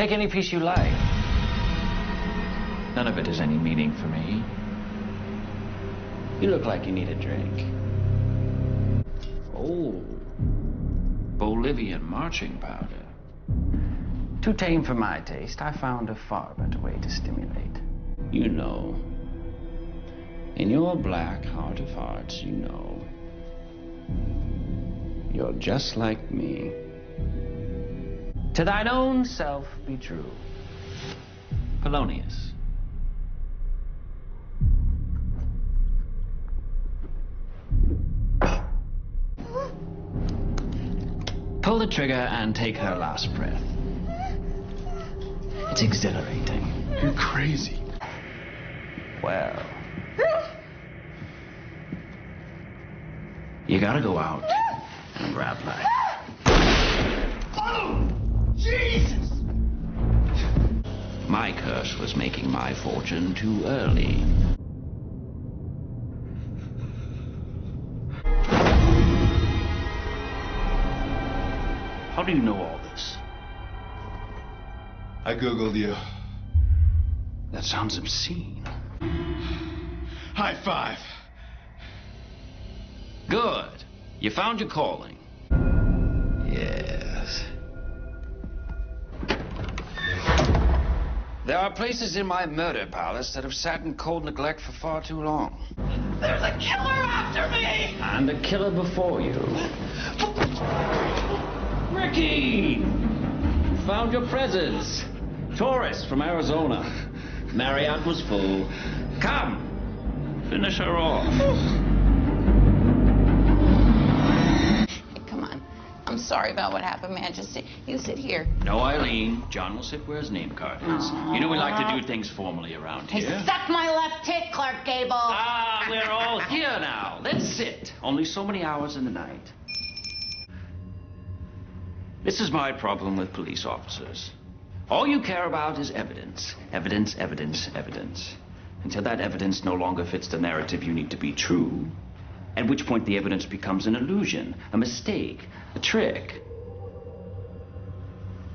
Take any piece you like. None of it has any meaning for me. You look like you need a drink. Oh, Bolivian marching powder. Too tame for my taste. I found a far better way to stimulate. You know, in your black heart of hearts, you know, you're just like me. To thine own self be true. Polonius. Pull the trigger and take her last breath. It's exhilarating. You're crazy. Well, you gotta go out and grab life. Oh, Jesus! My curse was making my fortune too early. How do you know all this? I Googled you. That sounds obscene. High five. Good. You found your calling. Yes. There are places in my murder palace that have sat in cold neglect for far too long. There's a killer after me! And a killer before you. Ricky! Found your presents. Tourist from Arizona. Marriott was full. Come, finish her off. Hey, come on. I'm sorry about what happened, man. Just you sit here. No, Eileen. John will sit where his name card is. You know we like to do things formally around Hey, here. suck my left tit, Clark Gable. Ah, we're all here now. Let's sit. Only so many hours in the night. This is my problem with police officers. All you care about is evidence. Evidence, evidence, evidence. Until that evidence no longer fits the narrative you need to be true. At which point the evidence becomes an illusion, a mistake, a trick.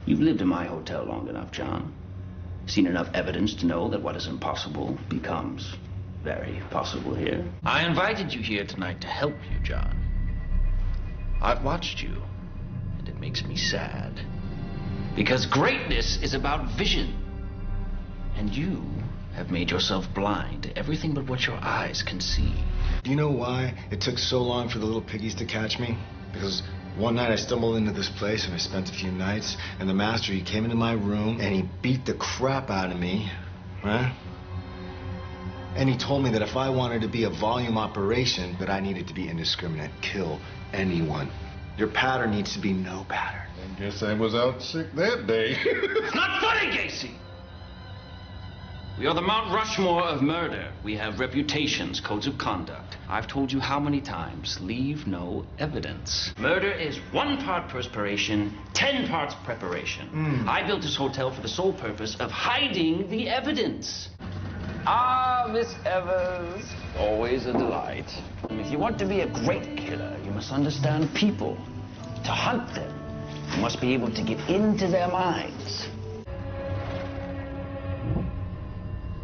You've lived in my hotel long enough, John. Seen enough evidence to know that what is impossible becomes very possible here. I invited you here tonight to help you, John. I've watched you. It makes me sad. Because greatness is about vision. And you have made yourself blind to everything but what your eyes can see. Do you know why it took so long for the little piggies to catch me? Because one night I stumbled into this place and I spent a few nights, and the master, he came into my room and he beat the crap out of me, right? And he told me that if I wanted to be a volume operation, that I needed to be indiscriminate, kill anyone. Your pattern needs to be no pattern. I guess I was out sick that day. It's not funny, Gacy! We are the Mount Rushmore of murder. We have reputations, codes of conduct. I've told you how many times, leave no evidence. Murder is 1 part perspiration, 10 parts preparation. I built this hotel for the sole purpose of hiding the evidence. Ah, Miss Evers, always a delight. If you want to be a great killer, you must understand people. To hunt them, you must be able to get into their minds.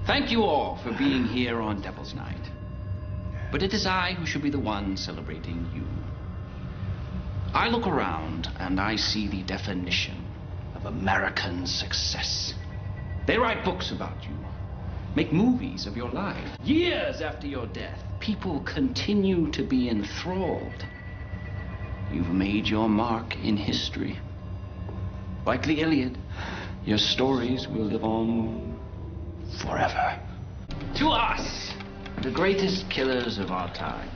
Thank you all for being here on Devil's Night. But it is I who should be the one celebrating you. I look around and I see the definition of American success. They write books about you, make movies of your life. Years after your death, people continue to be enthralled. You've made your mark in history. Like the Iliad, your stories will live on forever. To us, the greatest killers of our time.